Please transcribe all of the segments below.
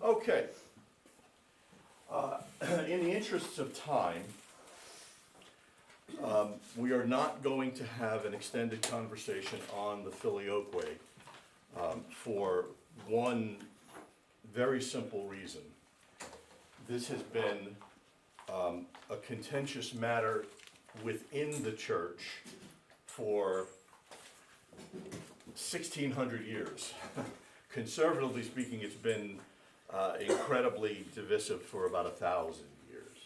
Okay. In the interests of time, we are not going to have an extended conversation on the filioque for one very simple reason. This has been a contentious matter within the church for 1,600 years. Conservatively speaking, it's been incredibly divisive for about 1,000 years.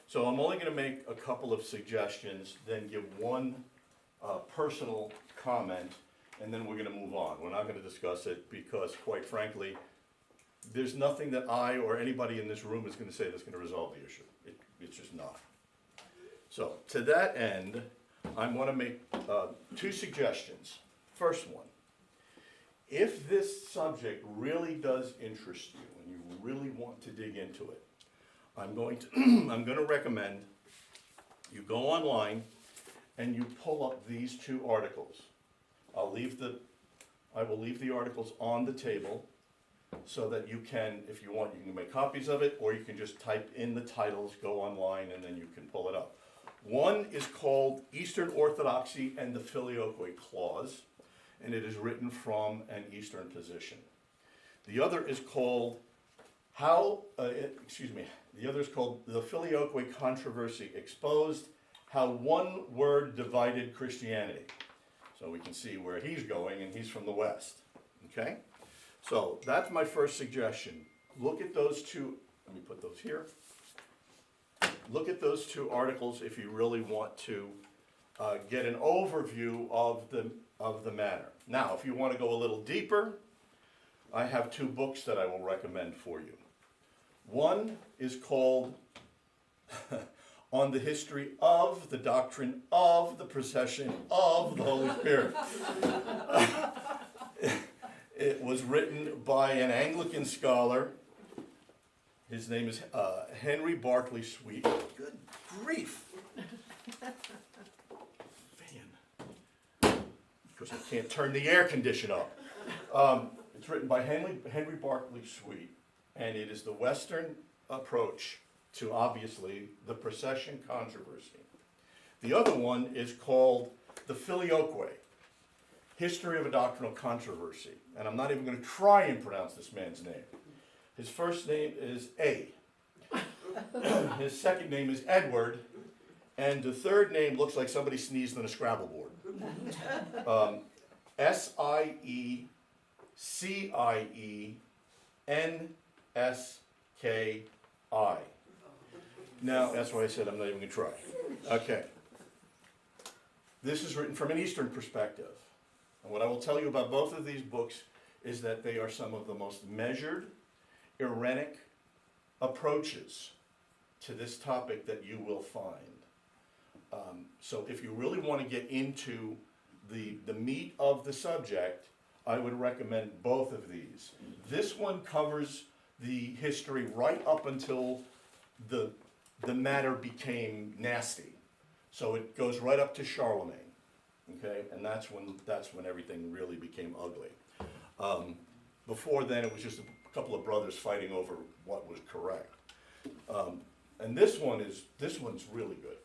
So I'm only going to make a couple of suggestions, then give one personal comment, and then we're going to move on. We're not going to discuss it because, quite frankly, there's nothing that I or anybody in this room is going to say that's going to resolve the issue. It's just not. So to that end, I'm going to make two suggestions. First one, if this subject really does interest you and you really want to dig into it, I'm going to recommend you go online and you pull up these two articles. I will leave the articles on the table so that you can, if you want, you can make copies of it, or you can just type in the titles, go online, and then you can pull it up. One is called Eastern Orthodoxy and the Filioque Clause, and it is written from an Eastern position. The other is called The Filioque Controversy Exposed, How One Word Divided Christianity. So we can see where he's going, and he's from the West. Okay? So that's my first suggestion. Look at those two, let me put those here. Look at those two articles if you really want to get an overview of the matter. Now, if you want to go a little deeper, I have two books that I will recommend for you. One is called On the History of the Doctrine of the Procession of the Holy Spirit. It was written by an Anglican scholar. His name is Henry Barclay Sweet. Good grief. Because I can't turn the air conditioner up. It's written by Henry Barclay Sweet, and it is the Western approach to, obviously, the procession controversy. The other one is called The Filioque, History of a Doctrinal Controversy. And I'm not even going to try and pronounce this man's name. His first name is A. His second name is Edward. And the third name looks like somebody sneezed on a Scrabble board. Sieienski. Now, that's why I said I'm not even going to try. Okay. This is written from an Eastern perspective. And what I will tell you about both of these books is that they are some of the most measured, irenic approaches to this topic that you will find. So if you really want to get into the meat of the subject, I would recommend both of these. This one covers the history right up until the matter became nasty. So it goes right up to Charlemagne. Okay, and that's when everything really became ugly. Before then, it was just a couple of brothers fighting over what was correct. And this one's really good.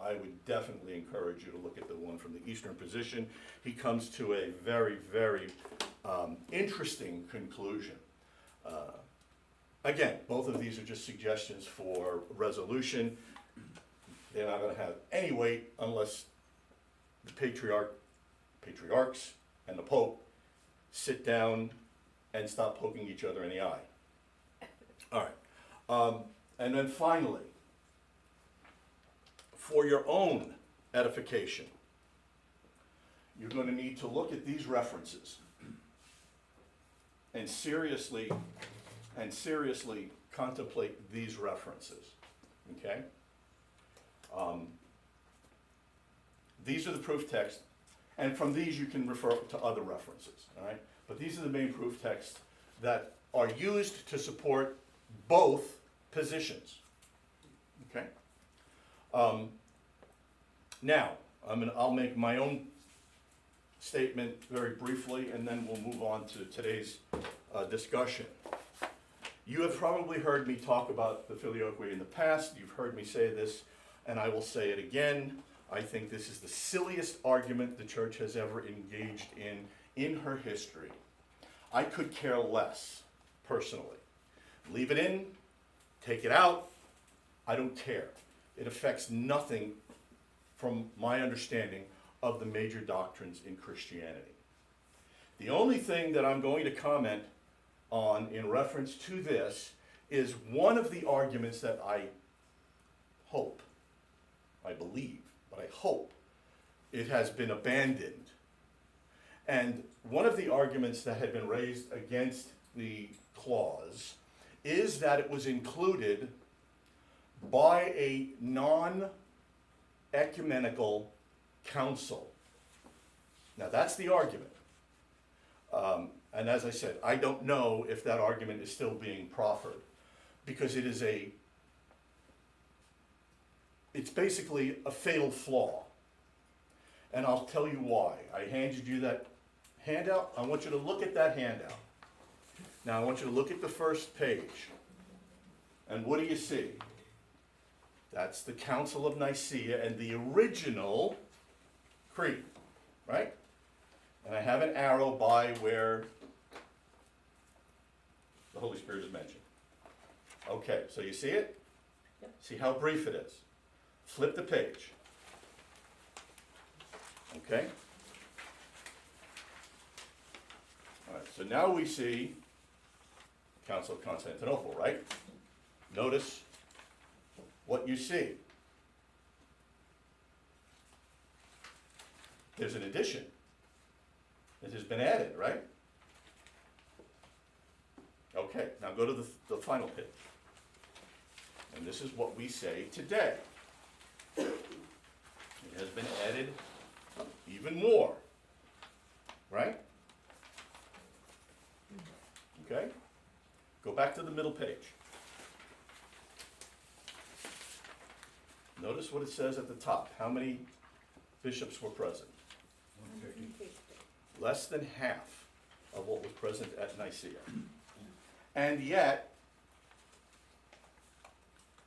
I would definitely encourage you to look at the one from the Eastern position. He comes to a very, very interesting conclusion. Again, both of these are just suggestions for resolution. They're not going to have any weight unless the patriarchs, and the Pope sit down and stop poking each other in the eye. All right. And then finally, for your own edification, you're going to need to look at these references and seriously contemplate these references. Okay? These are the proof texts, and from these you can refer to other references, all right? But these are the main proof texts that are used to support both positions, okay? Now, I'll make my own statement very briefly, and then we'll move on to today's discussion. You have probably heard me talk about the filioque in the past. You've heard me say this, and I will say it again. I think this is the silliest argument the church has ever engaged in her history. I could care less, personally. Leave it in, take it out, I don't care. It affects nothing from my understanding of the major doctrines in Christianity. The only thing that I'm going to comment on in reference to this is one of the arguments that I believe, but I hope it has been abandoned. And one of the arguments that had been raised against the clause is that it was included by a non-ecumenical council. Now that's the argument. And as I said, I don't know if that argument is still being proffered, because it's basically a fatal flaw. And I'll tell you why. I handed you that handout. I want you to look at that handout. Now I want you to look at the first page. And what do you see? That's the Council of Nicaea and the original creed, right? And I have an arrow by where the Holy Spirit is mentioned. Okay, so you see it? Yep. See how brief it is. Flip the page. Okay? All right, so now we see Council of Constantinople, right? Notice what you see. There's an addition. It has been added, right? Okay, now go to the final page. And this is what we say today. It has been added even more, right? Okay? Go back to the middle page. Notice what it says at the top. How many bishops were present? 150. Less than half of what was present at Nicaea. And yet,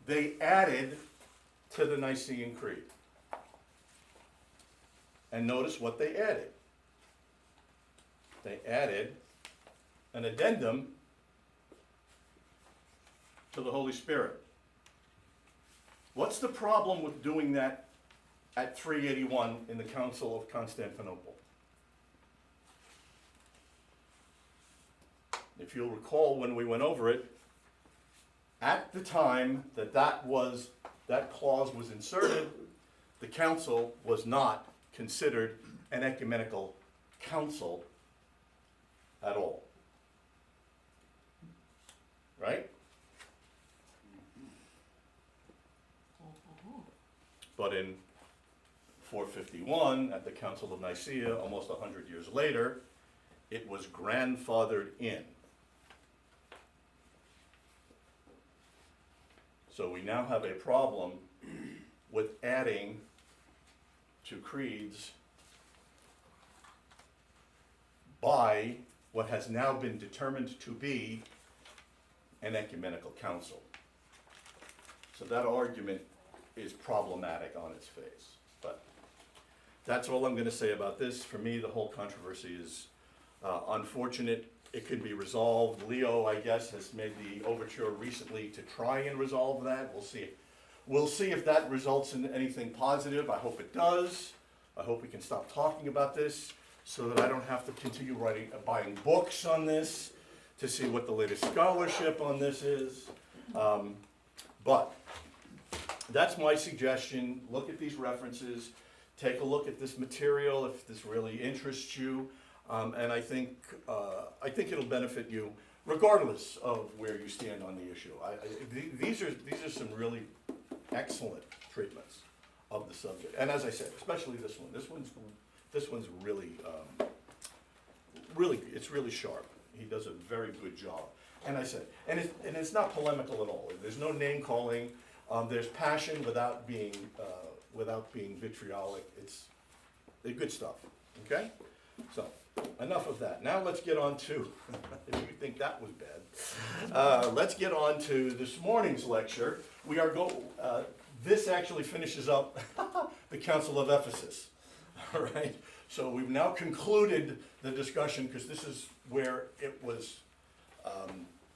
they added to the Nicene Creed. And notice what they added. They added an addendum to the Holy Spirit. What's the problem with doing that at 381 in the Council of Constantinople? If you'll recall when we went over it, at the time that that clause was inserted, the council was not considered an ecumenical council at all. Right? But in 451, at the Council of Nicaea, almost 100 years later, it was grandfathered in. So we now have a problem with adding to creeds by what has now been determined to be an ecumenical council. So that argument is problematic on its face. But that's all I'm going to say about this. For me, the whole controversy is unfortunate. It could be resolved. Leo, I guess, has made the overture recently to try and resolve that. We'll see. We'll see if that results in anything positive. I hope it does. I hope we can stop talking about this so that I don't have to continue buying books on this to see what the latest scholarship on this is. But that's my suggestion. Look at these references. Take a look at this material if this really interests you. And I think it'll benefit you regardless of where you stand on the issue. These are some really excellent treatments of the subject. And as I said, especially this one. This one's really, it's really sharp. He does a very good job. And I said, and it's not polemical at all. There's no name calling. There's passion without being vitriolic. It's good stuff. Okay. So, enough of that. Now let's get on to, if you think that was bad, let's get on to this morning's lecture. We are this actually finishes up the Council of Ephesus, all right? So we've now concluded the discussion, because this is where it was,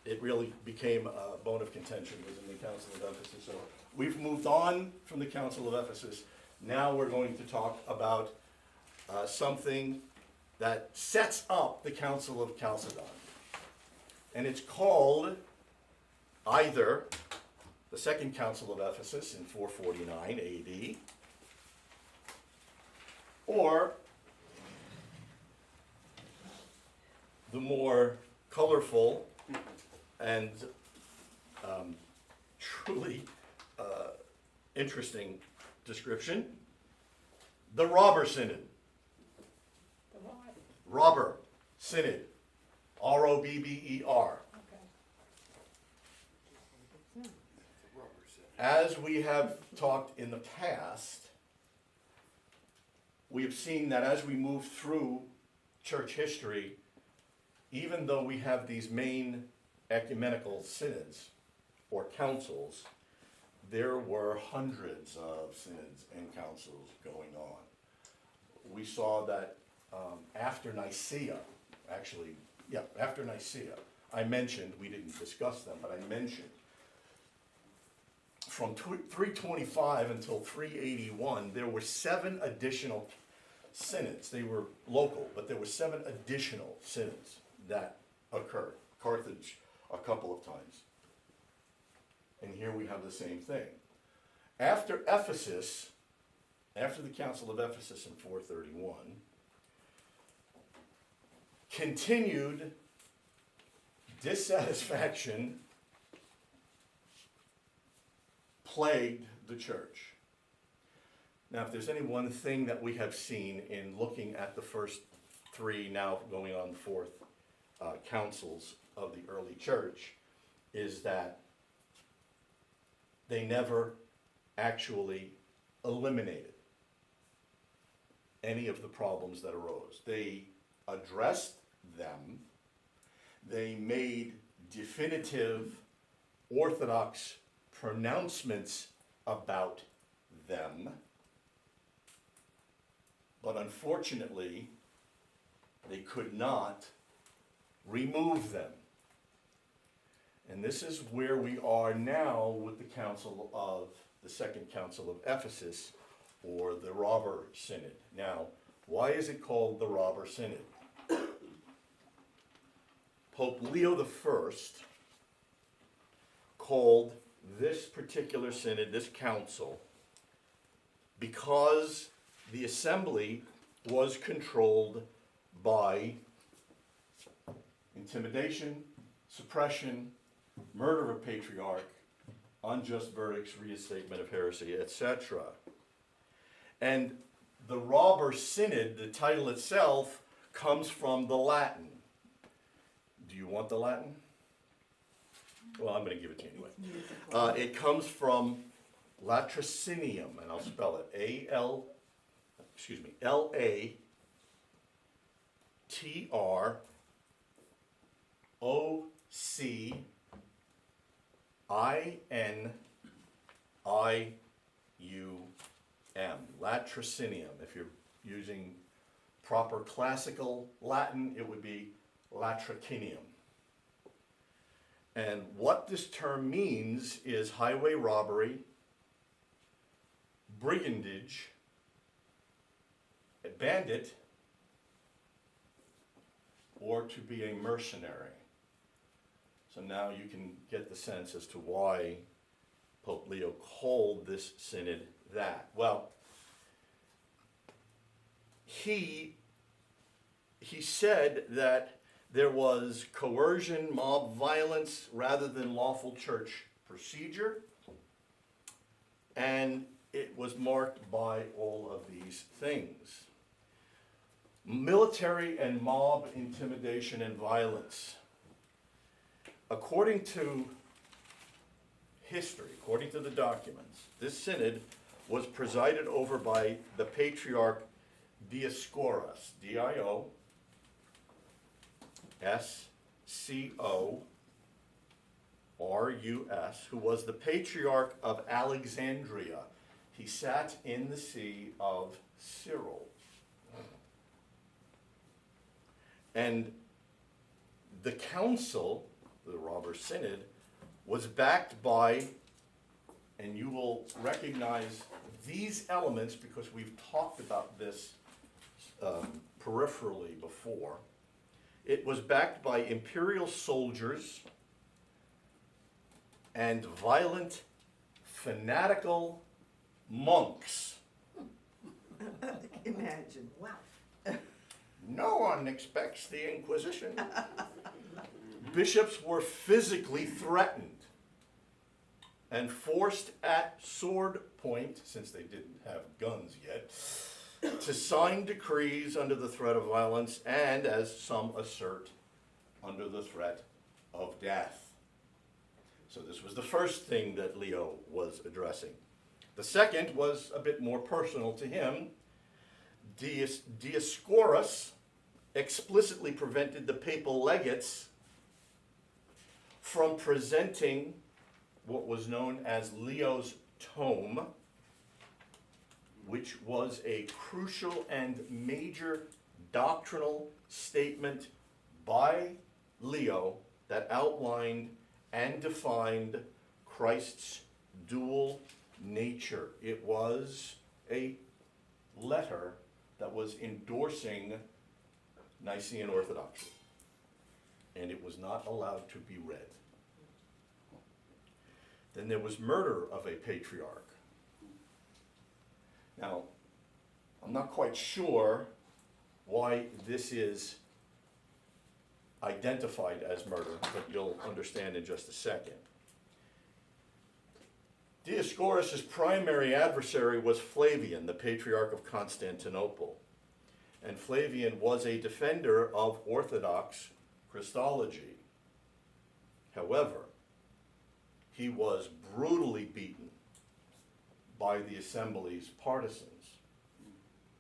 it really became a bone of contention within the Council of Ephesus. So we've moved on from the Council of Ephesus. Now we're going to talk about something that sets up the Council of Chalcedon. And it's called either the Second Council of Ephesus in 449 AD, or the more colorful and truly interesting description, the Robber Synod. The what? Robber Synod. R-O-B-B-E-R. Okay. As we have talked in the past, we have seen that as we move through church history, even though we have these main ecumenical synods or councils, there were hundreds of synods and councils going on. We saw that after Nicaea, after Nicaea, I mentioned, we didn't discuss them, but I mentioned, from 325 until 381, there were 7 additional synods. They were local, but there were 7 additional synods that occurred. Carthage a couple of times. And here we have the same thing. After Ephesus, after the Council of Ephesus in 431, continued dissatisfaction plagued the church. Now, if there's any one thing that we have seen in looking at the first 3, now going on the 4th councils of the early church, is that they never actually eliminated any of the problems that arose. They addressed them. They made definitive orthodox pronouncements about them. But unfortunately, they could not remove them. And this is where we are now with the Second Council of Ephesus, or the Robber Synod. Now, why is it called the Robber Synod? Pope Leo I called this particular synod, this council, because the assembly was controlled by intimidation, suppression, murder of patriarch, unjust verdicts, reinstatement of heresy, etc. And the Robber Synod, the title itself, comes from the Latin. Do you want the Latin? Well, I'm going to give it to you anyway. It comes from latrocinium, and I'll spell it Latrocinium. Latrocinium. If you're using proper classical Latin, it would be latrocinium. And what this term means is highway robbery, brigandage, a bandit, or to be a mercenary. So now you can get the sense as to why Pope Leo called this synod that. Well, he said that there was coercion, mob violence, rather than lawful church procedure, and it was marked by all of these things. Military and mob intimidation and violence. According to history, according to the documents, this synod was presided over by the Patriarch Dioscorus, Dioscorus, who was the patriarch of Alexandria. He sat in the see of Cyril. And the council, the Robber Synod, was backed by, and you will recognize these elements because we've talked about this peripherally before. It was backed by imperial soldiers and violent, fanatical monks. Imagine. Wow. No one expects the Inquisition. Bishops were physically threatened and forced at sword point, since they didn't have guns yet, to sign decrees under the threat of violence and, as some assert, under the threat of death. So this was the first thing that Leo was addressing. The second was a bit more personal to him. Dioscorus explicitly prevented the papal legates from presenting what was known as Leo's tome, which was a crucial and major doctrinal statement by Leo that outlined and defined Christ's dual nature. It was a letter that was endorsing Nicene Orthodoxy, and it was not allowed to be read. Then there was murder of a patriarch. Now, I'm not quite sure why this is identified as murder, but you'll understand in just a second. Dioscorus' primary adversary was Flavian, the Patriarch of Constantinople. And Flavian was a defender of Orthodox Christology. However, he was brutally beaten by the assembly's partisans.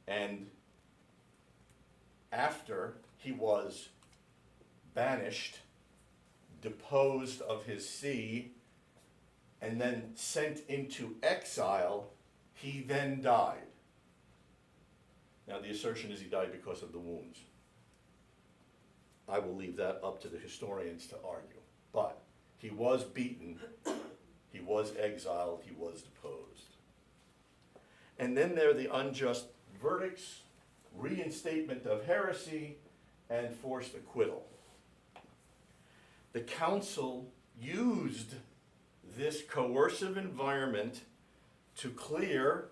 And after he was banished, deposed of his see, and then sent into exile, he then died. Now the assertion is he died because of the wounds. I will leave that up to the historians to argue. But he was beaten, he was exiled, he was deposed. And then there are the unjust verdicts, reinstatement of heresy, and forced acquittal. The council used this coercive environment to clear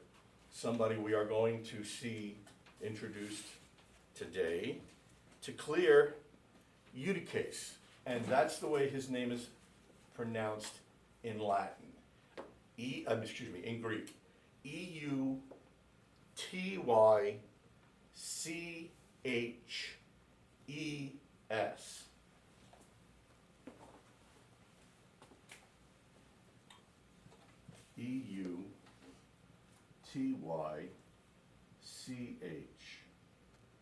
somebody we are going to see introduced today, to clear Eutyches. And that's the way his name is pronounced in Latin. In Greek. Eutyches.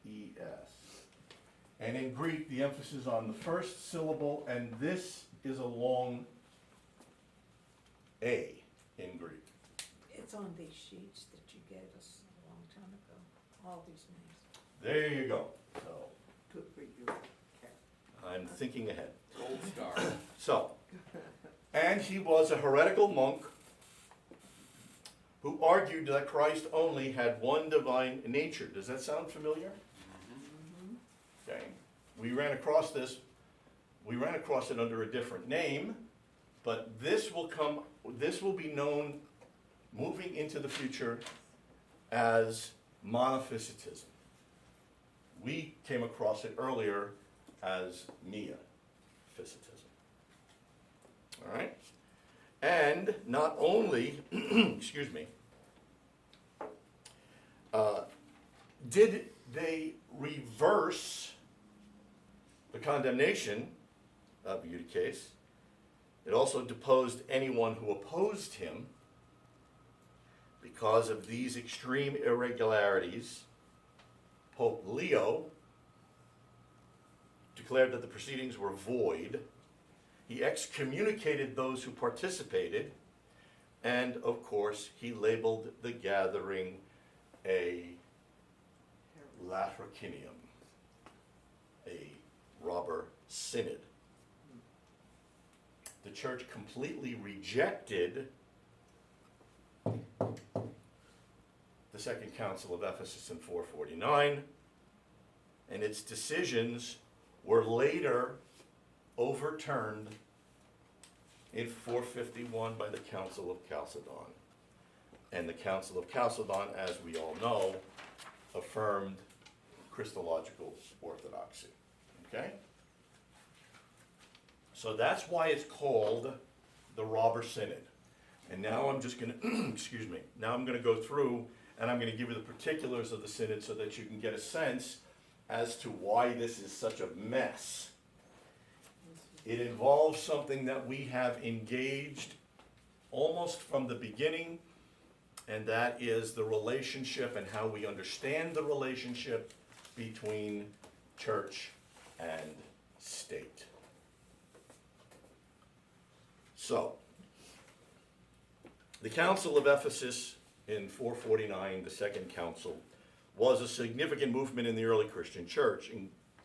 Eutyches. And in Greek, the emphasis is on the first syllable, and this is a long A in Greek. It's on these sheets that you gave us a long time ago, all these names. There you go. So Good for you. I'm thinking ahead. Gold star. So, and he was a heretical monk who argued that Christ only had one divine nature. Does that sound familiar? Okay. We ran across it under a different name, but this will be known moving into the future as Monophysiticism. We came across it earlier as Miaphysitism. All right? And not only, excuse me, did they reverse the condemnation of Eutyches, it also deposed anyone who opposed him because of these extreme irregularities. Pope Leo declared that the proceedings were void. He excommunicated those who participated, and of course, he labeled the gathering a latrocinium, a robber synod. The church completely rejected the Second Council of Ephesus in 449, and its decisions were later overturned in 451 by the Council of Chalcedon. And the Council of Chalcedon, as we all know, affirmed Christological orthodoxy. Okay? So that's why it's called the Robber Synod. And now I'm just going to, excuse me, now I'm going to go through and I'm going to give you the particulars of the synod so that you can get a sense as to why this is such a mess. It involves something that we have engaged almost from the beginning, and that is the relationship and how we understand the relationship between church and state. So, the Council of Ephesus in 449, the Second Council, was a significant movement in the early Christian church,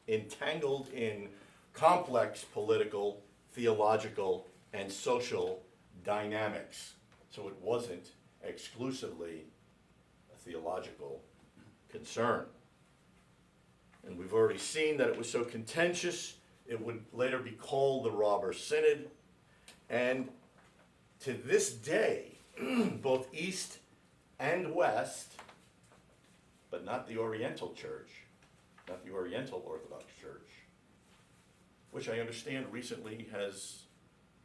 entangled in complex political, theological, and social dynamics. So it wasn't exclusively a theological concern. And we've already seen that it was so contentious, it would later be called the Robber Synod. And to this day, both East and West, but not the Oriental Church, not the Oriental Orthodox Church, which I understand recently has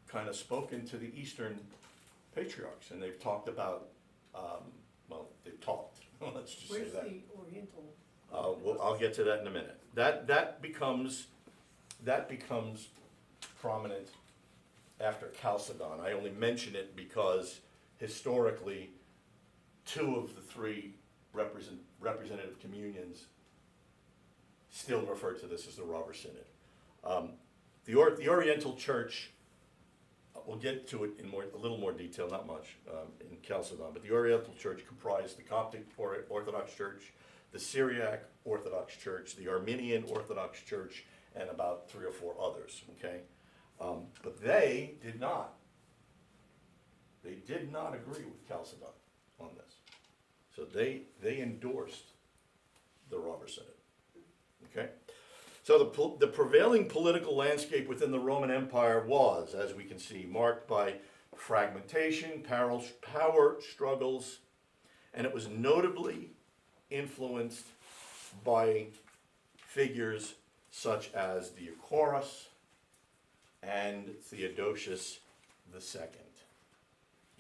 kind of spoken to the Eastern patriarchs, and they've talked about, they've talked, let's just say Where's that. the Oriental? Well, I'll get to that in a minute. That becomes prominent after Chalcedon. I only mention it because historically, two of the three representative communions still refer to this as the Robber Synod. The Oriental Church, we'll get to it in a little more detail, not much, in Chalcedon, but the Oriental Church comprised the Coptic Orthodox Church, the Syriac Orthodox Church, the Armenian Orthodox Church, and about 3 or 4 others, okay? But they did not agree with Chalcedon on this. So they endorsed the Robber Synod, okay? So the prevailing political landscape within the Roman Empire was, as we can see, marked by fragmentation, power struggles, and it was notably influenced by figures such as Dioscorus and Theodosius II.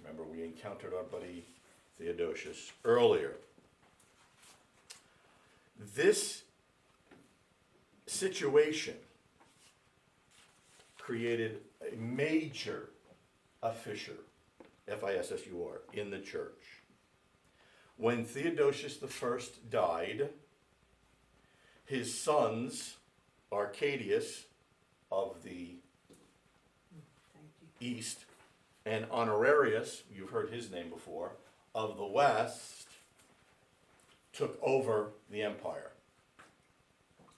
Remember, we encountered our buddy Theodosius earlier. This situation created a major fissure, F-I-S-S-U-R, in the church. When Theodosius I died, his sons, Arcadius of the east, and Honorarius, you've heard his name before, of the west, took over the empire.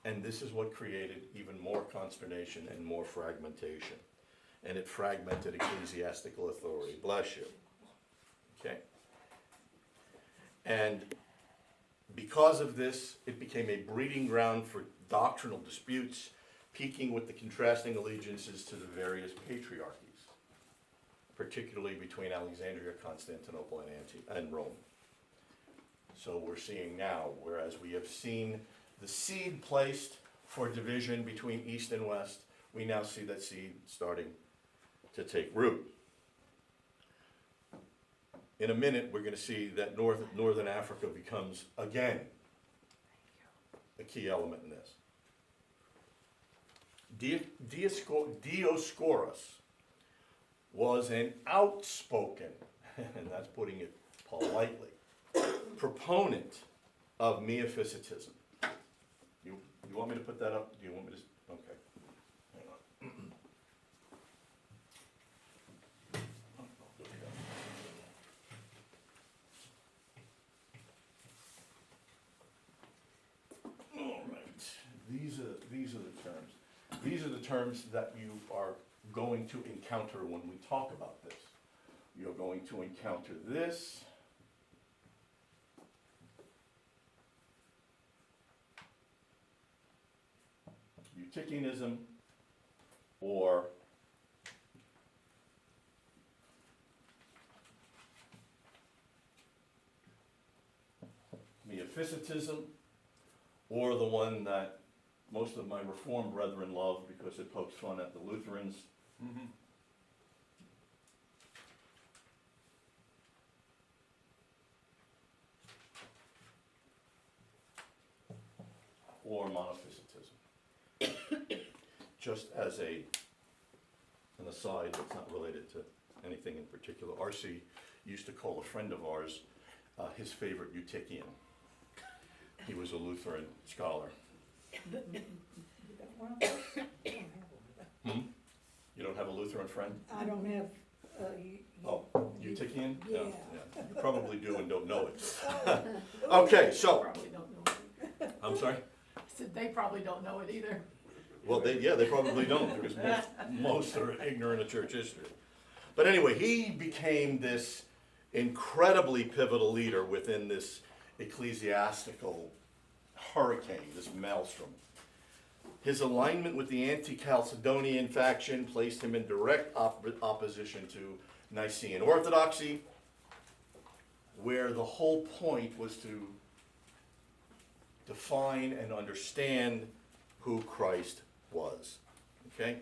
And this is what created even more consternation and more fragmentation. And it fragmented ecclesiastical authority. Bless you. Okay? And because of this, it became a breeding ground for doctrinal disputes, peaking with the contrasting allegiances to the various patriarchies, particularly between Alexandria, Constantinople, and Rome. So we're seeing now, whereas we have seen the seed placed for division between East and West, we now see that seed starting to take root. In a minute, we're going to see that Northern Africa becomes, again, a key element in this. Dioscorus was an outspoken, and that's putting it politely, proponent of Miaphysitism. you want me to put that up? Do you want me to, okay. Hang on. All right, these are the terms. These are the terms that you are going to encounter when we talk about this. You're going to encounter this. Eutychianism, or Miaphysitism, or the one that most of my Reformed brethren love because it pokes fun at the Lutherans. Or Monophysitism. Just as an aside that's not related to anything in particular, R.C. used to call a friend of ours his favorite Eutychian. He was a Lutheran scholar. You got one of those? I don't have one of those. You don't have a Lutheran friend? I don't have, Oh, Eutychian? Yeah. You probably do and don't know it. Okay, so, Probably don't know it. I'm sorry? I said they probably don't know it either. Well, they probably don't, because most are ignorant of church history. But anyway, he became this incredibly pivotal leader within this ecclesiastical hurricane, this maelstrom. His alignment with the anti-Chalcedonian faction placed him in direct opposition to Nicene orthodoxy, where the whole point was to define and understand who Christ was. Okay?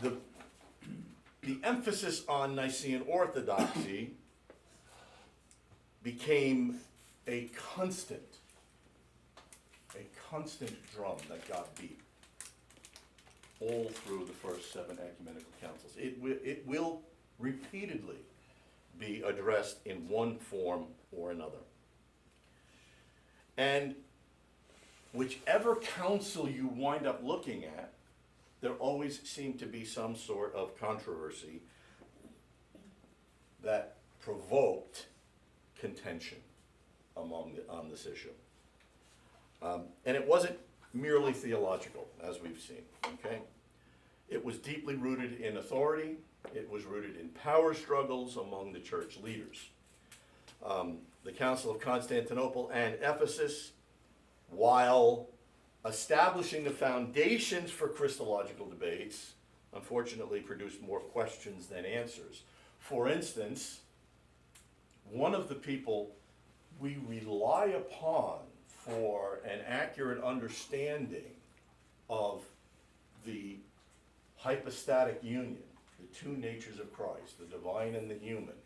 The emphasis on Nicene orthodoxy became a constant drum that got beat all through the first 7 ecumenical councils. It will repeatedly be addressed in one form or another. And whichever council you wind up looking at, there always seemed to be some sort of controversy that provoked contention on this issue. And it wasn't merely theological, as we've seen, okay? It was deeply rooted in authority. It was rooted in power struggles among the church leaders. The Council of Constantinople and Ephesus, while establishing the foundations for Christological debates, unfortunately produced more questions than answers. For instance, one of the people we rely upon for an accurate understanding of the hypostatic union, the two natures of Christ, the divine and the human,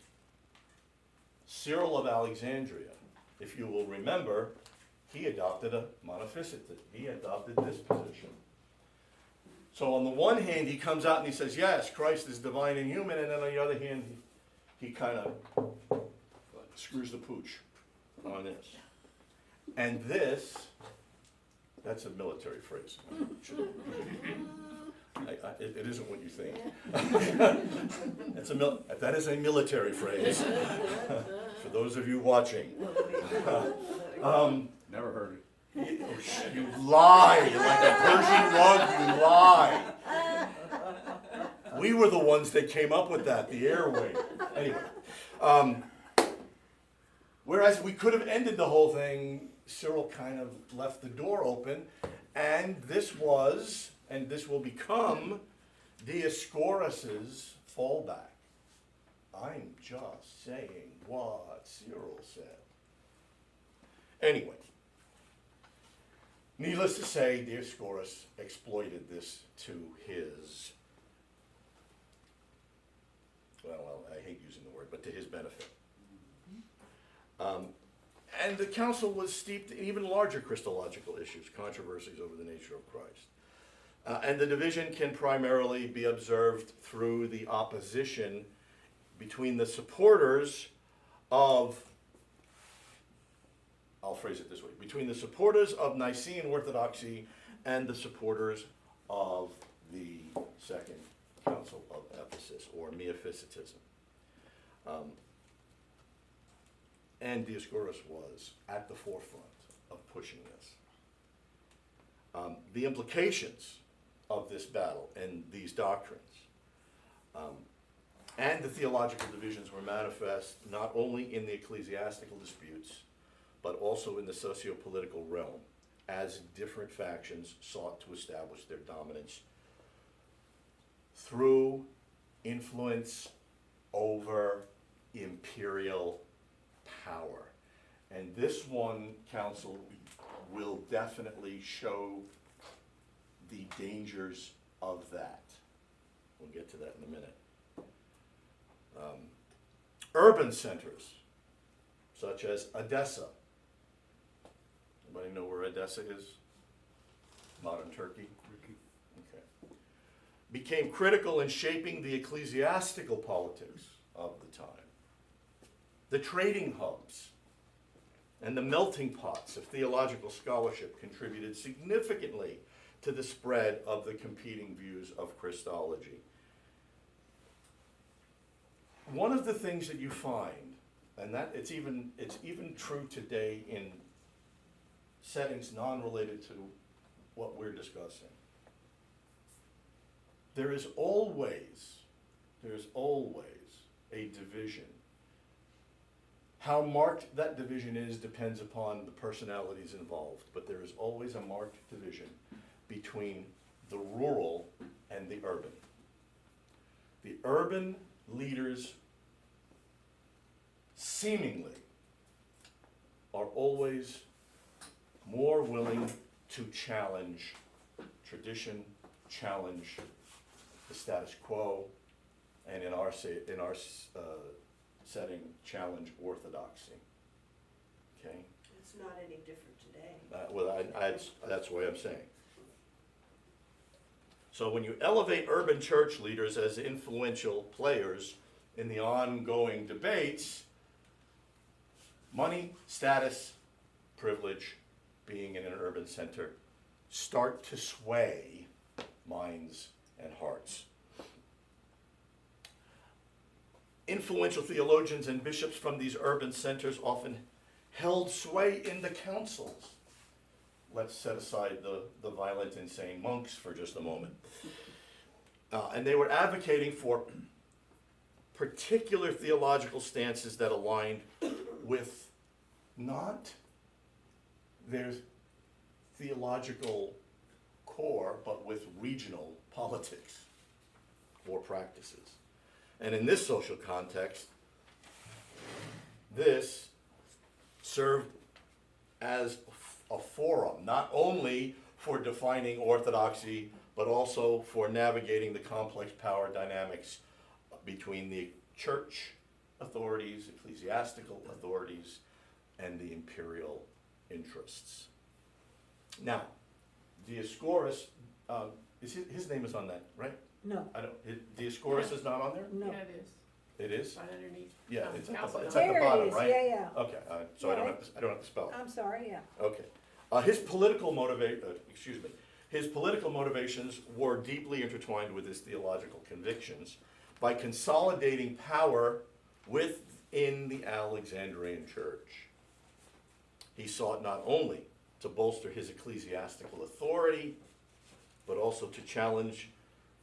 Cyril of Alexandria, if you will remember, he adopted a Monophysite. He adopted this position. So on the one hand, he comes out and he says, yes, Christ is divine and human, and then on the other hand, he kind of screws the pooch on this. And this, that's a military phrase. It isn't what you think. That is a military phrase, for those of you watching. Never heard it. You lie, like a Persian rug, you lie. We were the ones that came up with that, the airway. Anyway, whereas we could have ended the whole thing, Cyril kind of left the door open, and this was, and this will become, Dioscorus's fallback. I'm just saying what Cyril said. Anyway, needless to say, Dioscorus exploited this to his, well, I hate using the word, but to his benefit. And the council was steeped in even larger Christological issues, controversies over the nature of Christ. And the division can primarily be observed through the opposition between the supporters of I'll phrase it this way, between the supporters of Nicene Orthodoxy and the supporters of the Second Council of Ephesus, or Miaphysitism. And Dioscorus was at the forefront of pushing this. The implications of this battle and these doctrines and the theological divisions were manifest not only in the ecclesiastical disputes, but also in the socio-political realm, as different factions sought to establish their dominance through influence over imperial power. And this one, council, will definitely show the dangers of that. We'll get to that in a minute. Urban centers, such as Edessa. Anybody know where Edessa is? Modern Turkey? Okay. Became critical in shaping the ecclesiastical politics of the time. The trading hubs and the melting pots of theological scholarship contributed significantly to the spread of the competing views of Christology. One of the things that you find, and that it's even true today in settings non-related to what we're discussing, there is always a division. How marked that division is depends upon the personalities involved, but there is always a marked division between the rural and the urban. The urban leaders seemingly are always more willing to challenge tradition, challenge the status quo, and in our setting, challenge orthodoxy. Okay? It's not any different today. That's the way I'm saying. So when you elevate urban church leaders as influential players in the ongoing debates, money, status, privilege, being in an urban center, start to sway minds and hearts. Influential theologians and bishops from these urban centers often held sway in the councils. Let's set aside the violent, insane monks for just a moment. And they were advocating for particular theological stances that aligned with not their theological core, but with regional politics or practices. And in this social context, this served as a forum, not only for defining orthodoxy, but also for navigating the complex power dynamics between the church authorities, ecclesiastical authorities, and the imperial interests. Now, Dioscorus, his name is on that, right? No, Dioscorus is not on there? no. Yeah, it is, It is? right underneath. Yeah, it's at Chalcedon. the There bottom, it is, right? yeah. Okay, so I don't have to spell it. I'm sorry, yeah. Okay. His political motivations were deeply intertwined with his theological convictions by consolidating power within the Alexandrian church. He sought not only to bolster his ecclesiastical authority, but also to challenge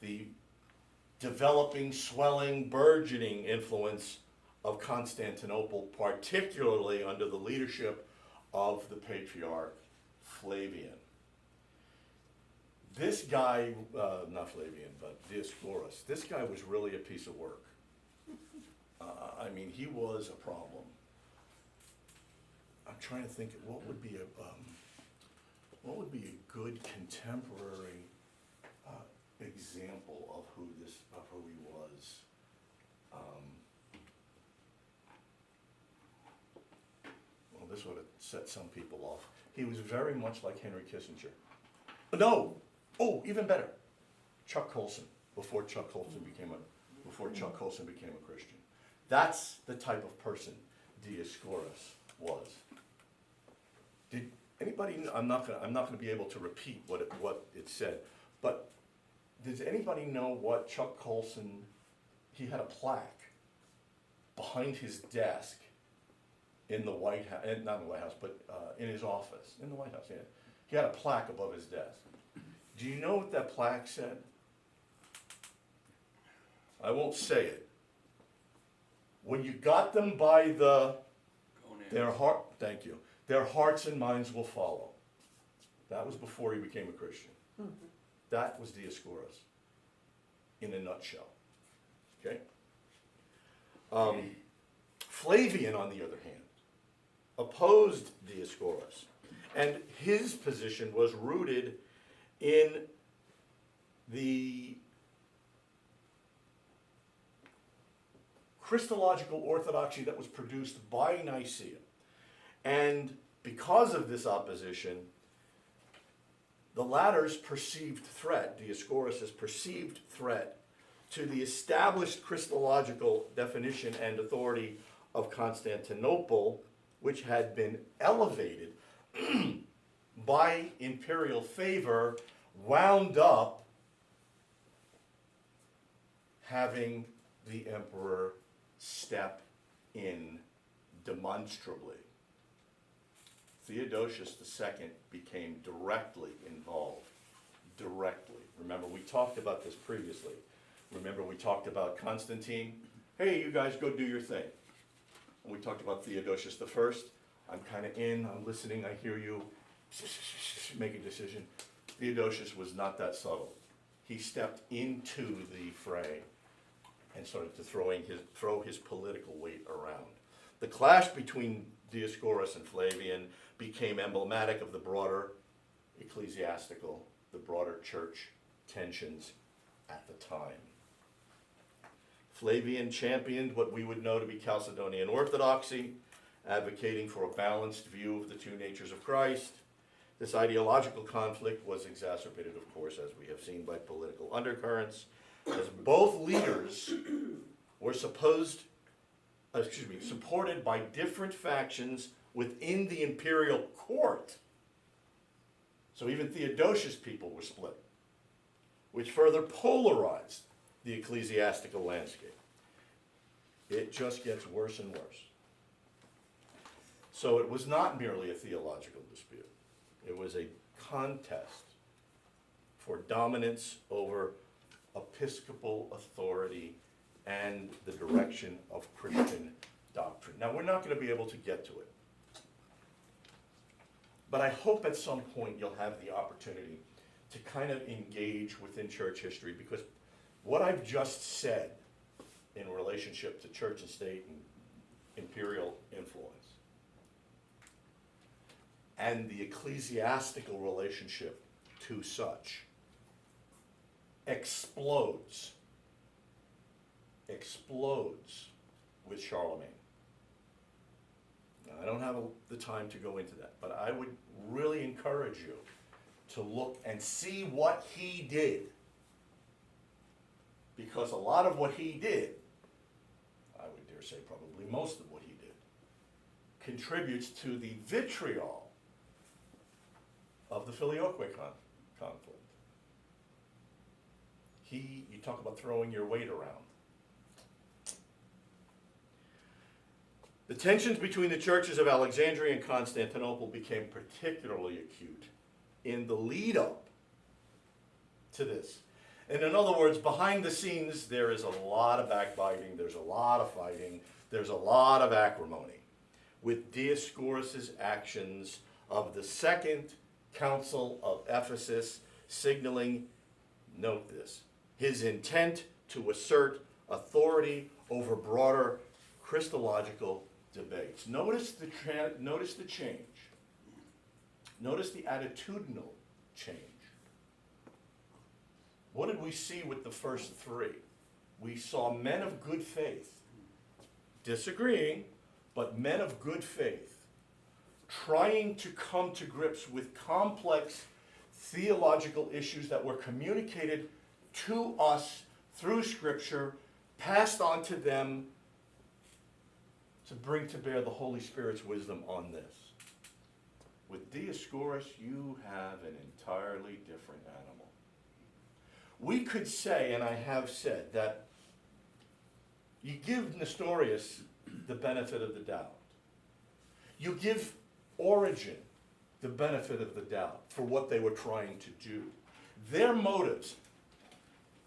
the developing, swelling, burgeoning influence of Constantinople, particularly under the leadership of the Patriarch Flavian. This guy, not Flavian, but Dioscorus, this guy was really a piece of work. I mean, he was a problem. I'm trying to think, what would be a good contemporary example of who he was. Well, this would have set some people off. He was very much like Henry Kissinger. No, even better, Chuck Colson. Before Chuck Colson became a Christian. That's the type of person Dioscorus was. Did anybody, I'm not gonna be able to repeat what it said, but does anybody know what Chuck Colson, he had a plaque behind his desk in the White House, not in the White House, but in his office, in the White House, yeah. He had a plaque above his desk. Do you know what that plaque said? I won't say it. When you got them by their heart, thank you, their hearts and minds will follow. That was before he became a Christian. That was Dioscorus, in a nutshell. Okay? Flavian, on the other hand, opposed Dioscorus, and his position was rooted in the Christological orthodoxy that was produced by Nicaea. And because of this opposition, the latter's perceived threat, Dioscorus' perceived threat, to the established Christological definition and authority of Constantinople, which had been elevated by imperial favor, wound up having the emperor step in demonstrably. Theodosius II became directly involved. Directly. Remember, we talked about this previously. Remember, we talked about Constantine. Hey, you guys go do your thing. And we talked about Theodosius I. I'm kind of in, I'm listening, I hear you. Make a decision. Theodosius was not that subtle. He stepped into the fray and started to throw his political weight around. The clash between Dioscorus and Flavian became emblematic of the broader ecclesiastical, the broader church tensions at the time. Flavian championed what we would know to be Chalcedonian orthodoxy, advocating for a balanced view of the two natures of Christ. This ideological conflict was exacerbated, of course, as we have seen, by political undercurrents, as both leaders were supported by different factions within the imperial court. So even Theodosius' people were split, which further polarized the ecclesiastical landscape. It just gets worse and worse. So it was not merely a theological dispute. It was a contest for dominance over episcopal authority and the direction of Christian doctrine. Now, we're not going to be able to get to it. But I hope at some point you'll have the opportunity to kind of engage within church history, because what I've just said in relationship to church and state and imperial influence and the ecclesiastical relationship to such explodes with Charlemagne. Now, I don't have the time to go into that, but I would really encourage you to look and see what he did. Because a lot of what he did, I would dare say probably most of what he did, contributes to the vitriol of the Filioque conflict. You talk about throwing your weight around. The tensions between the churches of Alexandria and Constantinople became particularly acute in the lead up to this. And in other words, behind the scenes, there is a lot of backbiting, there's a lot of fighting, there's a lot of acrimony, with Dioscorus' actions of the Second Council of Ephesus signaling, note this, his intent to assert authority over broader Christological debates. Notice the change. Notice the attitudinal change. What did we see with the first three? We saw men of good faith, disagreeing, but men of good faith, trying to come to grips with complex theological issues that were communicated to us through Scripture, passed on to them to bring to bear the Holy Spirit's wisdom on this. With Dioscorus, you have an entirely different animal. We could say, and I have said, that you give Nestorius the benefit of the doubt. You give Origen the benefit of the doubt for what they were trying to do. Their motives,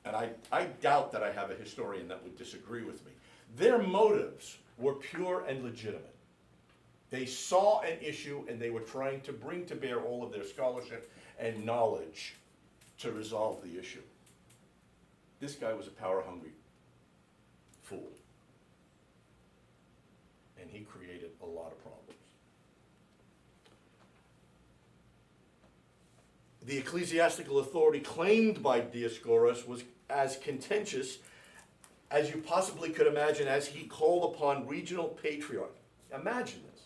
and I doubt that I have a historian that would disagree with me, their motives were pure and legitimate. They saw an issue and they were trying to bring to bear all of their scholarship and knowledge to resolve the issue. This guy was a power-hungry fool. And he created a lot of problems. The ecclesiastical authority claimed by Dioscorus was as contentious as you possibly could imagine, as he called upon regional patriarchs. Imagine this.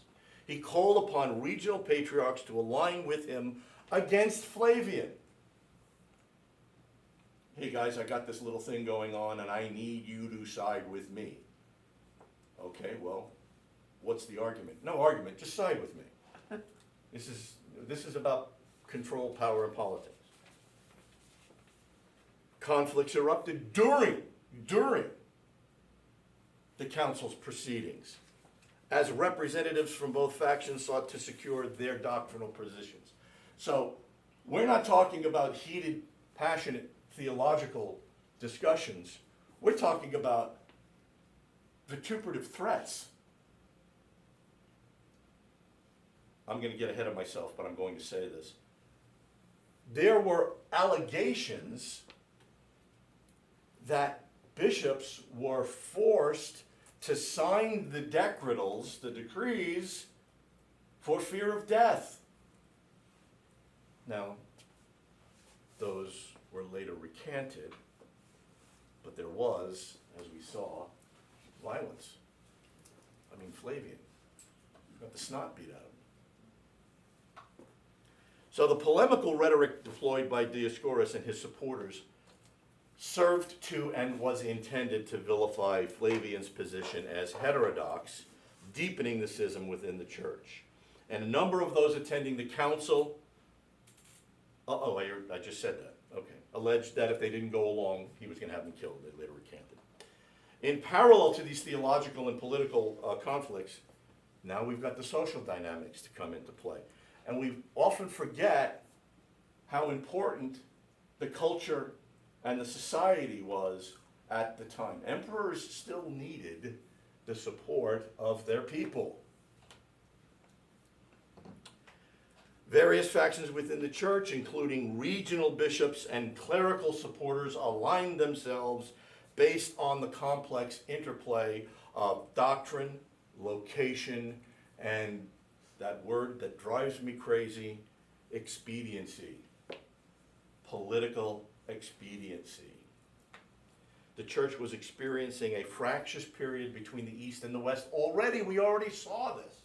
He called upon regional patriarchs to align with him against Flavian. Hey guys, I got this little thing going on and I need you to side with me. Okay, well, what's the argument? No argument, just side with me. This is about control, power, and politics. Conflicts erupted during the council's proceedings, as representatives from both factions sought to secure their doctrinal positions. So we're not talking about heated, passionate theological discussions. We're talking about vituperative threats. I'm going to get ahead of myself, but I'm going to say this. There were allegations that bishops were forced to sign the decretals, the decrees, for fear of death. Now, those were later recanted, but there was, as we saw, violence. I mean, Flavian got the snot beat out of him. So the polemical rhetoric deployed by Dioscorus and his supporters served to and was intended to vilify Flavian's position as heterodox, deepening the schism within the church. And a number of those attending the council, I just said that, okay, alleged that if they didn't go along, he was going to have them killed. They later recanted. In parallel to these theological and political conflicts, now we've got the social dynamics to come into play. And we often forget how important the culture and the society was at the time. Emperors still needed the support of their people. Various factions within the church, including regional bishops and clerical supporters, aligned themselves based on the complex interplay of doctrine, location, and that word that drives me crazy, expediency. Political expediency. The church was experiencing a fractious period between the East and the West. We already saw this.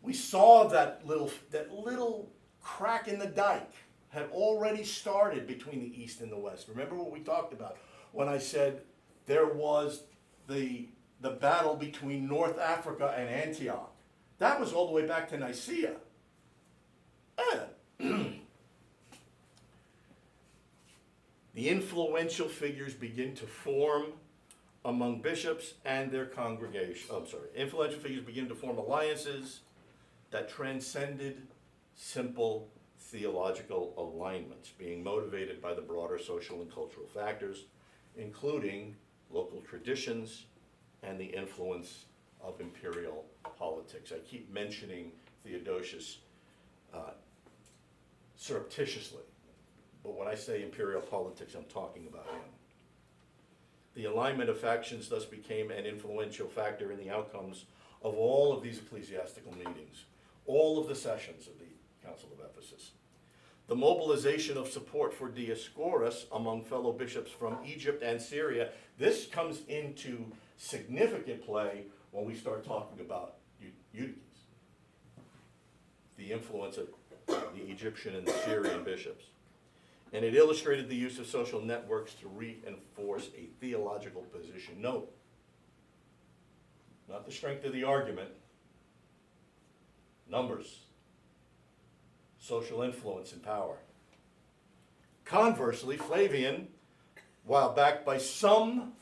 We saw that little crack in the dike had already started between the East and the West. Remember what we talked about when I said there was the battle between North Africa and Antioch. That was all the way back to Nicaea. The influential figures begin to form among bishops and their congregation. Influential figures begin to form alliances that transcended simple theological alignments, being motivated by the broader social and cultural factors, including local traditions and the influence of imperial politics. I keep mentioning Theodosius surreptitiously, but when I say imperial politics, I'm talking about him. The alignment of factions thus became an influential factor in the outcomes of all of these ecclesiastical meetings, all of the sessions of the Council of Ephesus. The mobilization of support for Dioscorus among fellow bishops from Egypt and Syria, this comes into significant play when we start talking about Eutyches. The influence of the Egyptian and the Syrian bishops. And it illustrated the use of social networks to reinforce a theological position. Note, not the strength of the argument, numbers. social influence and power. Conversely, Flavian, while backed by some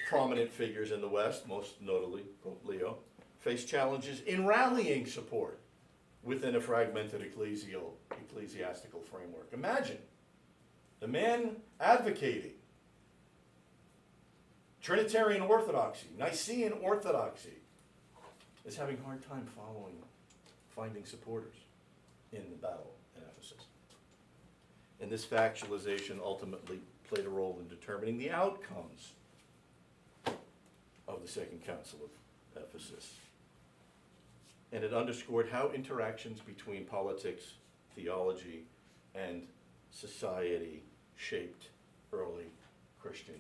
prominent figures in the West, most notably Pope Leo, faced challenges in rallying support within a fragmented ecclesiastical framework. Imagine the man advocating Trinitarian orthodoxy, Nicene orthodoxy, is having a hard time finding supporters in the battle in Ephesus. And this factualization ultimately played a role in determining the outcomes of the Second Council of Ephesus. And it underscored how interactions between politics, theology, and society shaped early Christian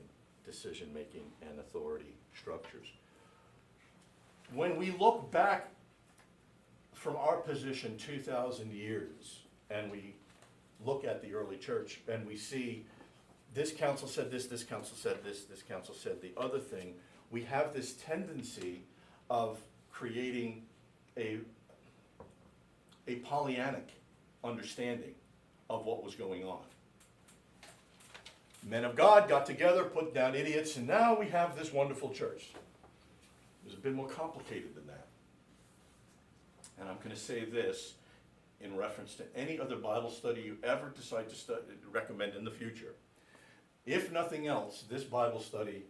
decision-making and authority structures. When we look back from our position 2,000 years, and we look at the early church, and we see this council said this council said this council said the other thing, we have this tendency of creating a Pollyannic understanding of what was going on. Men of God got together, put down idiots, and now we have this wonderful church. It was a bit more complicated than that. And I'm going to say this in reference to any other Bible study you ever decide to recommend in the future. If nothing else, this Bible study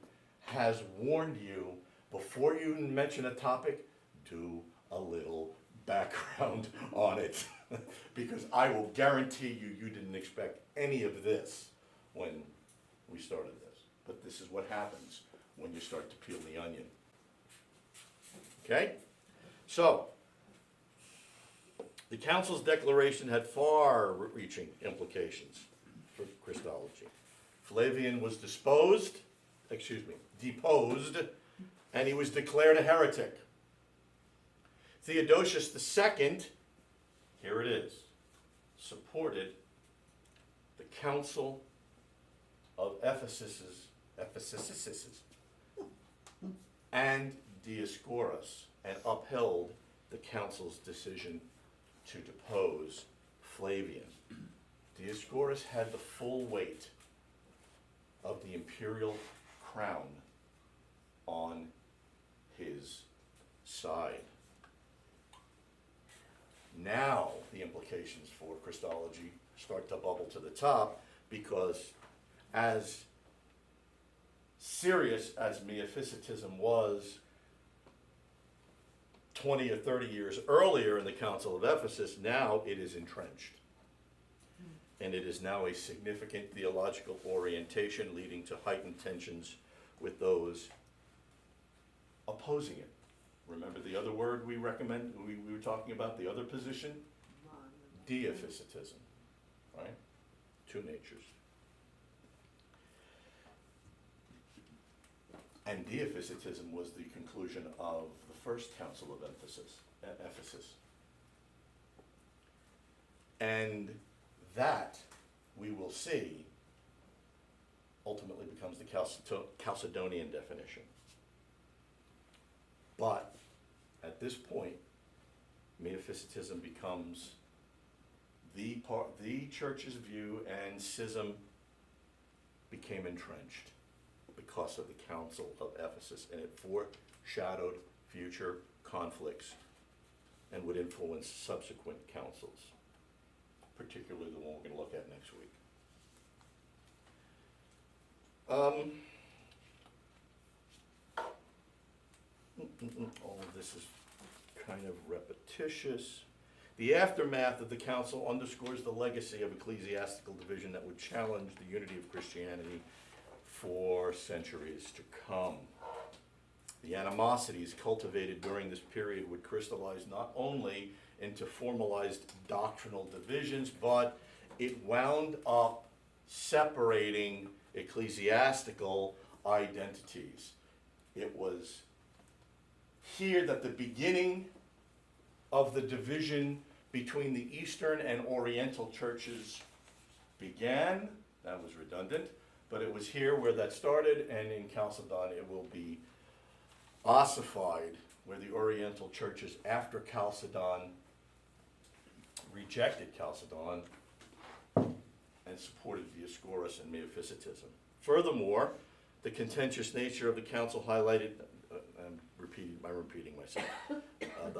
has warned you, before you mention a topic, do a little background on it. Because I will guarantee you didn't expect any of this when we started this. But this is what happens when you start to peel the onion. Okay? So, the council's declaration had far-reaching implications for Christology. Flavian was deposed, and he was declared a heretic. Theodosius II, here it is, supported the Council of Ephesus and Dioscorus, and upheld the council's decision to depose Flavian. Dioscorus had the full weight of the imperial crown on his side. Now the implications for Christology start to bubble to the top, because as serious as Miaphysitism was 20 or 30 years earlier in the Council of Ephesus, now it is entrenched. And it is now a significant theological orientation, leading to heightened tensions with those opposing it. Remember the other word we were talking about, the other position? Diaphysitism, right? Two natures. And Diaphysitism was the conclusion of the first council of Ephesus. And that, we will see, ultimately becomes the Chalcedonian definition. But at this point, Miaphysitism becomes the church's view, and schism became entrenched because of the Council of Ephesus, and it foreshadowed future conflicts and would influence subsequent councils, particularly the one we're going to look at next week. All of this is kind of repetitious. The aftermath of the council underscores the legacy of ecclesiastical division that would challenge the unity of Christianity for centuries to come. The animosities cultivated during this period would crystallize not only into formalized doctrinal divisions, but it wound up separating ecclesiastical identities. It was here that the beginning of the division between the Eastern and Oriental churches began. That was redundant, but it was here where that started, and in Chalcedon it will be ossified, where the Oriental churches after Chalcedon rejected Chalcedon and supported Dioscorus and Miaphysitism. Furthermore, the contentious nature of the council highlighted, I'm repeating myself,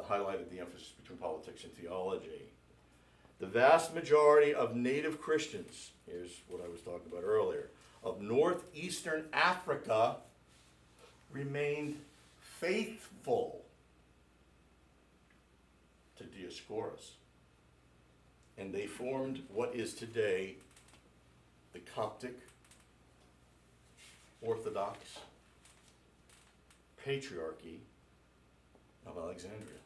highlighted the emphasis between politics and theology. The vast majority of native Christians, here's what I was talking about earlier, of northeastern Africa remained faithful to Dioscorus. And they formed what is today the Coptic Orthodox Patriarchy of Alexandria.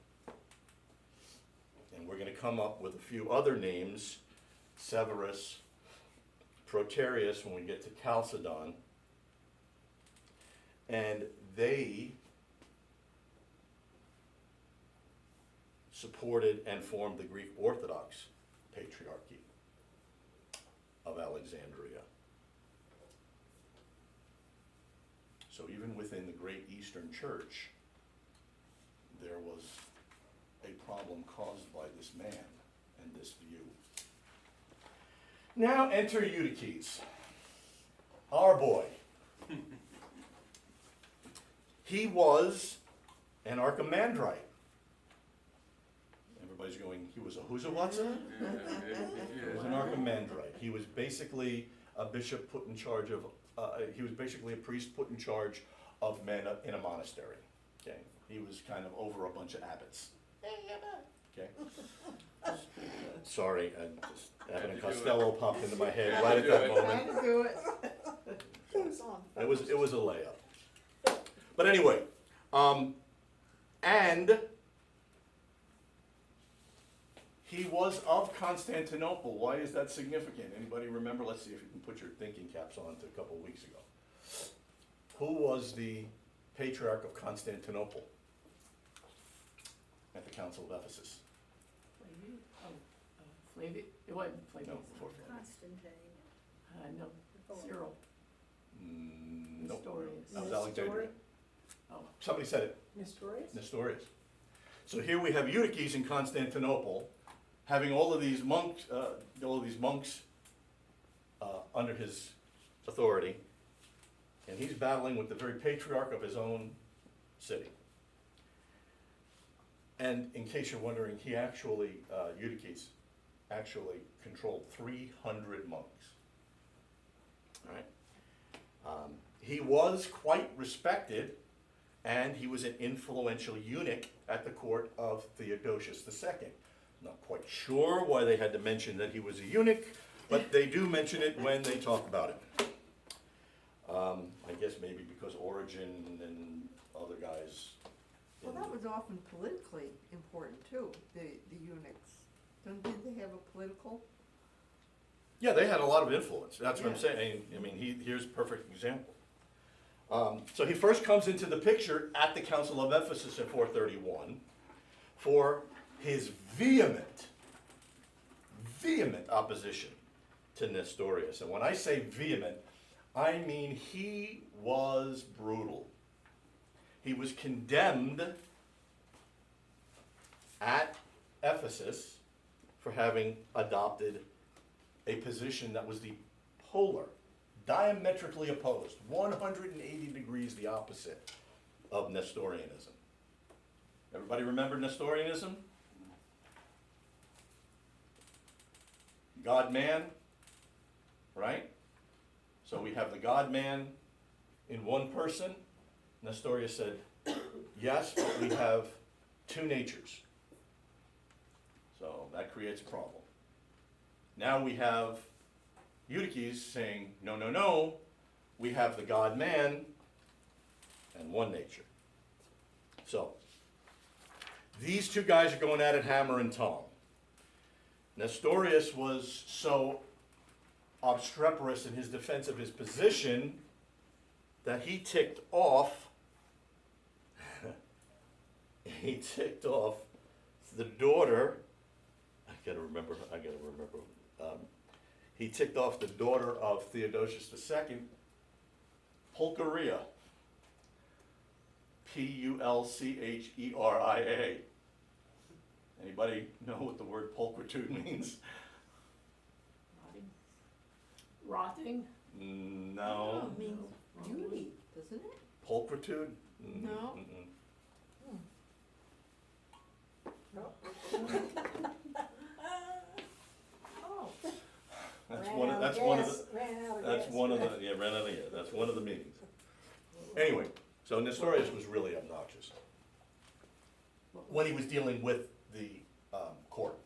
And we're going to come up with a few other names, Severus, Proterius, when we get to Chalcedon. And they supported and formed the Greek Orthodox Patriarchy of Alexandria. So even within the Great Eastern Church, there was a problem caused by this man and this view. Now enter Eutyches, our boy. He was an Archimandrite. Everybody's going, he was a who's a what's a? He was an Archimandrite. He was basically a bishop put in charge of, he was basically a priest put in charge of men in a monastery. Okay, he was kind of over a bunch of abbots. Okay. Sorry, Abbott and Costello popped into my head right at that moment. Trying to do it. It was a layup. But anyway, and he was of Constantinople. Why is that significant? Anybody remember? Let's see if you can put your thinking caps on to a couple of weeks ago. Who was the Patriarch of Constantinople at the Council of Ephesus? Flavius? Oh, Flavius, it wasn't Flavius. No, before Flavius. Constantine. No, Cyril. Nope. Nestorius. That was Alexandria. Oh, Somebody said it. Nestorius? Nestorius. So here we have Eutyches in Constantinople, having all of these monks under his authority, and he's battling with the very patriarch of his own city. And in case you're wondering, he actually, Eutyches, actually controlled 300 monks. All right. He was quite respected, and he was an influential eunuch at the court of Theodosius II. Not quite sure why they had to mention that he was a eunuch, but they do mention it when they talk about it. I guess maybe because Origen and other guys. Well, that was often politically important too, the eunuchs. Didn't they have a political? Yeah, they had a lot of influence. That's what I'm Yeah. saying. I mean, here's a perfect example. So he first comes into the picture at the Council of Ephesus in 431 for his vehement opposition to Nestorius. And when I say vehement, I mean he was brutal. He was condemned at Ephesus for having adopted a position that was the polar, diametrically opposed, 180 degrees the opposite of Nestorianism. Everybody remember Nestorianism? God-man, right? So we have the God-man in one person. Nestorius said, yes, but we have two natures. So that creates a problem. Now we have Eutyches saying, no, no, no, we have the God-man and one nature. So, these two guys are going at it hammer and tong. Nestorius was so obstreperous in his defense of his position that he ticked off the daughter, he ticked off the daughter of Theodosius II, Pulcheria, Pulcheria, Anybody know what the word pulchritude means? Rotting? No. it means beauty, doesn't it? Pulchritude? No. Mm-mm. Oh. That's Ran one out of, of that's one of gas, the, ran out of that's gas. one of the, yeah, ran out of, yeah, that's one of the meanings. Anyway, so Nestorius was really obnoxious when he was dealing with the court.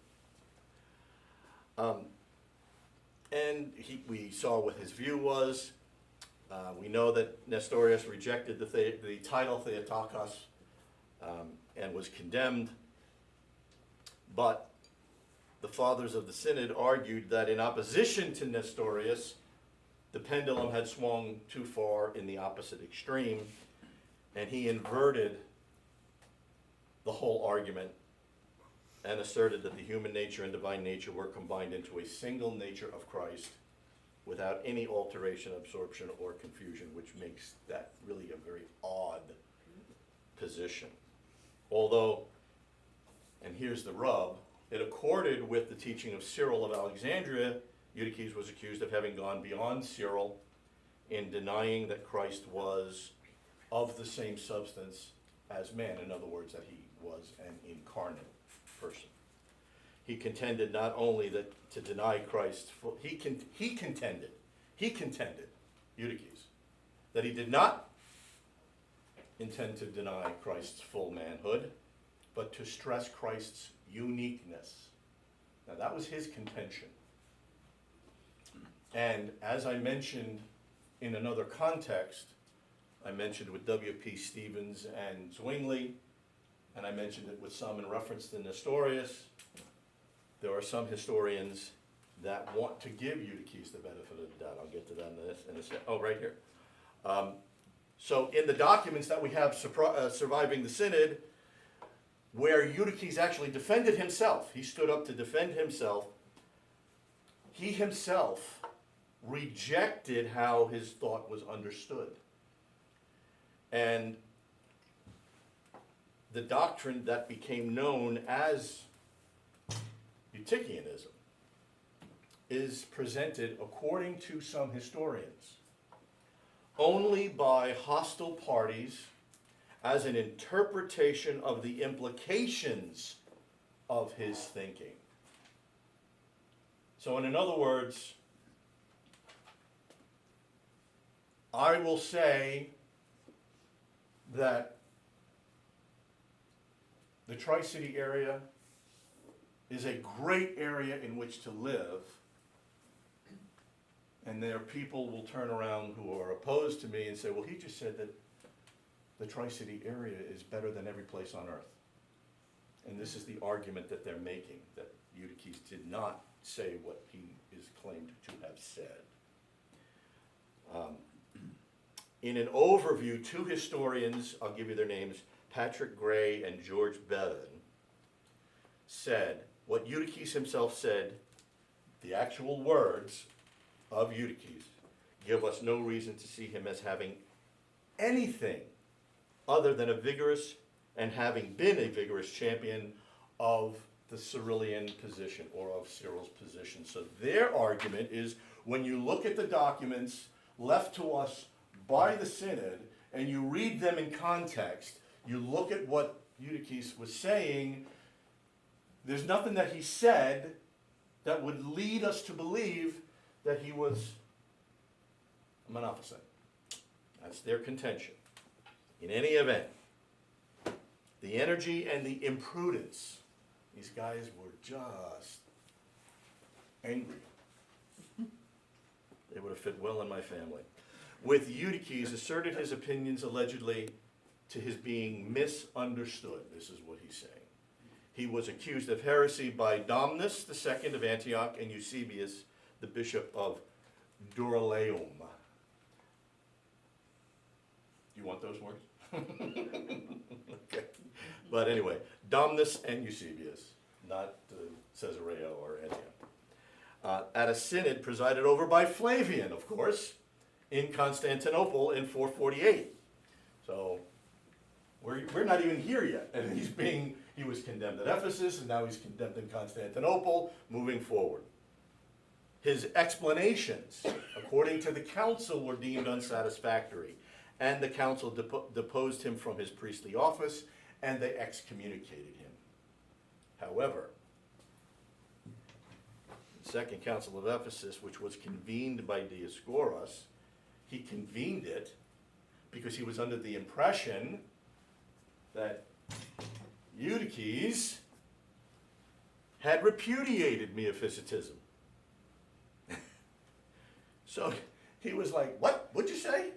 And we saw what his view was. We know that Nestorius rejected the title Theotokos and was condemned. But the fathers of the Synod argued that in opposition to Nestorius, the pendulum had swung too far in the opposite extreme, and he inverted the whole argument and asserted that the human nature and divine nature were combined into a single nature of Christ without any alteration, absorption, or confusion, which makes that really a very odd position. Although, and here's the rub, it accorded with the teaching of Cyril of Alexandria. Eutyches was accused of having gone beyond Cyril in denying that Christ was of the same substance as man. In other words, that he was an incarnate person. He contended not only that to deny Christ, he contended, Eutyches, that he did not intend to deny Christ's full manhood, but to stress Christ's uniqueness. Now that was his contention. And as I mentioned in another context, I mentioned with W.P. Stevens and Zwingli, and I mentioned it with some in reference to Nestorius. There are some historians that want to give Eutyches the benefit of the doubt. I'll get to that in a second. Oh, right here. So in the documents that we have surviving the Synod, where Eutyches actually defended himself, he stood up to defend himself, he himself rejected how his thought was understood. And the doctrine that became known as Eutychianism is presented, according to some historians, only by hostile parties as an interpretation of the implications of his thinking. So in other words, I will say that the Tri-City area is a great area in which to live, and there people will turn around who are opposed to me and say, well, he just said that the Tri-City area is better than every place on earth. And this is the argument that they're making, that Eutyches did not say what he is claimed to have said. In an overview, two historians, I'll give you their names, Patrick Gray and George Bevan, said what Eutyches himself said, the actual words of Eutyches, give us no reason to see him as having anything other than a vigorous, and having been a vigorous champion of the Cyrillian position, or of Cyril's position. So their argument is, when you look at the documents left to us by the Synod, and you read them in context, you look at what Eutyches was saying, there's nothing that he said that would lead us to believe that he was a Monophysite. That's their contention. In any event, the energy and the imprudence, these guys were just angry. They would have fit well in my family. With Eutyches asserted his opinions allegedly to his being misunderstood. This is what he's saying. He was accused of heresy by Domnus II of Antioch and Eusebius, the bishop of Dorylaeum. Do you want those words? Okay. But anyway, Domnus and Eusebius, not Caesarea or Antioch. At a synod presided over by Flavian, of course, in Constantinople in 448. So we're not even here yet, and He was condemned at Ephesus, and now he's condemned in Constantinople, moving forward. His explanations, according to the council, were deemed unsatisfactory, and the council deposed him from his priestly office, and they excommunicated him. However, the Second Council of Ephesus, which was convened by Dioscorus, he convened it because he was under the impression that Eutyches had repudiated Miaphysitism. So he was like, what? What'd you say?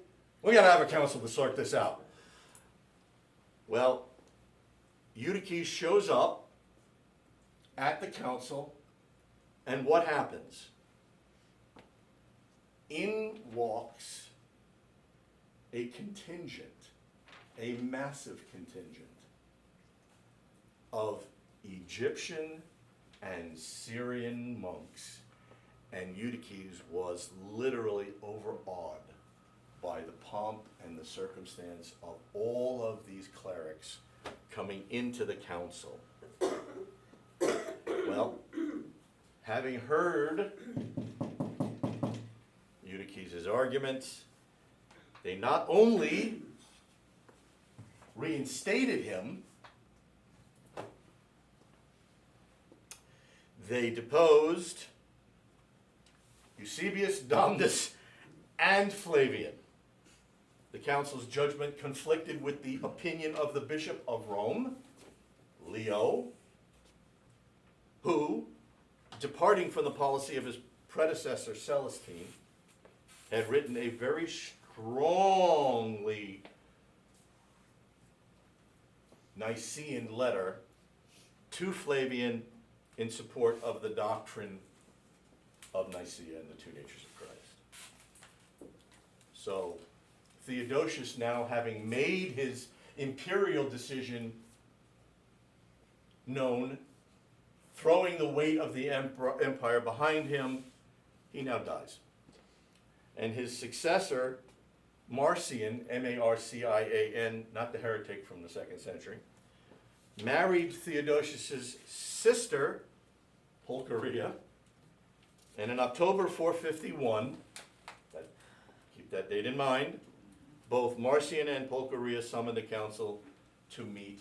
We gotta have a council to sort this out. Well, Eutyches shows up at the council, and what happens? In walks a contingent, a massive contingent of Egyptian and Syrian monks, and Eutyches was literally overawed by the pomp and the circumstance of all of these clerics coming into the council. Well, having heard Eutyches' arguments, they not only reinstated him, they deposed Eusebius, Domnus, and Flavian. The council's judgment conflicted with the opinion of the Bishop of Rome, Leo, who, departing from the policy of his predecessor Celestine, had written a very strongly Nicene letter to Flavian in support of the doctrine of Nicaea and the two natures of Christ. So Theodosius, now having made his imperial decision known, throwing the weight of the empire behind him, he now dies. And his successor, Marcian, Marcian, not the heretic from the 2nd century, married Theodosius' sister, Pulcheria, and in October 451, keep that date in mind, both Marcian and Pulcheria summoned the council to meet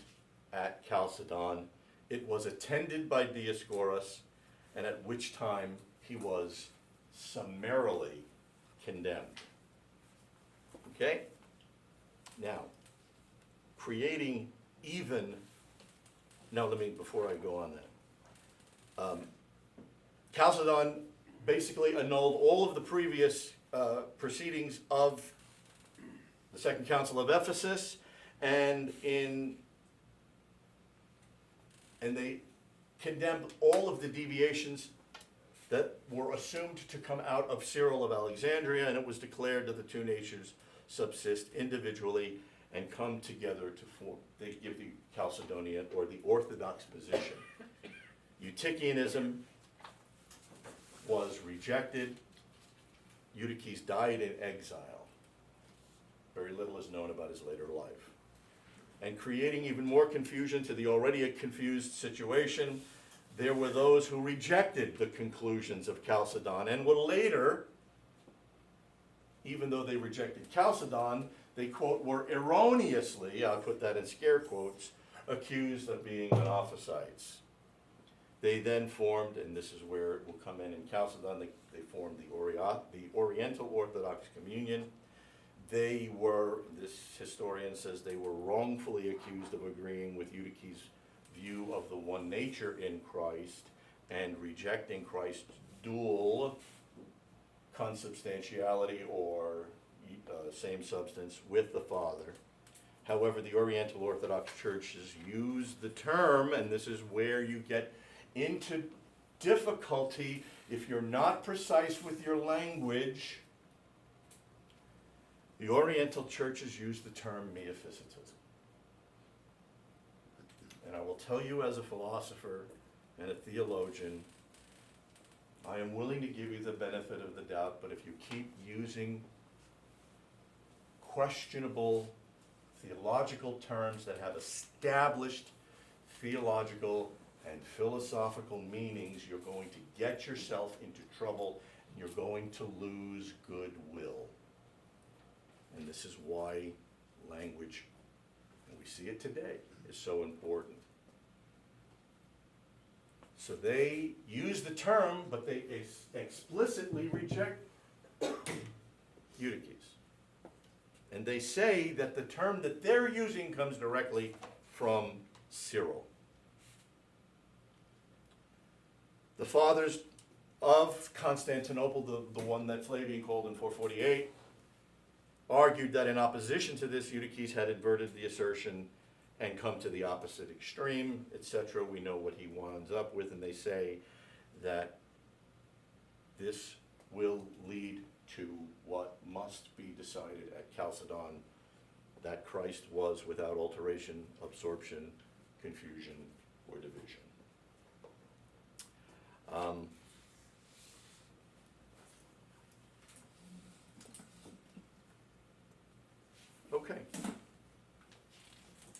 at Chalcedon. It was attended by Dioscorus, and at which time he was summarily condemned. Okay? Now, creating even, now let me, before I go on that, Chalcedon basically annulled all of the previous proceedings of the Second Council of Ephesus, and they condemned all of the deviations that were assumed to come out of Cyril of Alexandria, and it was declared that the two natures subsist individually and come together to form, they give the Chalcedonian or the Orthodox position. Eutychianism was rejected. Eutyches died in exile. Very little is known about his later life. And creating even more confusion to the already confused situation, there were those who rejected the conclusions of Chalcedon and would later, even though they rejected Chalcedon, they, quote, were erroneously, I'll put that in scare quotes, accused of being Monophysites. They then formed, and this is where it will come in Chalcedon, they formed the Oriental Orthodox Communion. They were, this historian says, they were wrongfully accused of agreeing with Eutyches' view of the one nature in Christ and rejecting Christ's dual consubstantiality or same substance with the Father. However, the Oriental Orthodox churches use the term, and this is where you get into difficulty if you're not precise with your language. The Oriental churches use the term Miaphysitism. And I will tell you as a philosopher and a theologian, I am willing to give you the benefit of the doubt, but if you keep using questionable theological terms that have established theological and philosophical meanings, you're going to get yourself into trouble, and you're going to lose goodwill. And this is why language, and we see it today, is so important. So they use the term, but they explicitly reject eutyches. And they say that the term that they're using comes directly from Cyril. The fathers of Constantinople, the one that Flavian called in 448, argued that in opposition to this, Eutyches had inverted the assertion and come to the opposite extreme, etc. We know what he winds up with, and they say that this will lead to what must be decided at Chalcedon, that Christ was without alteration, absorption, confusion, or division. Okay.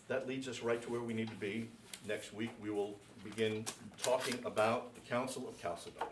That leads us right to where we need to be. Next week, we will begin talking about the Council of Chalcedon.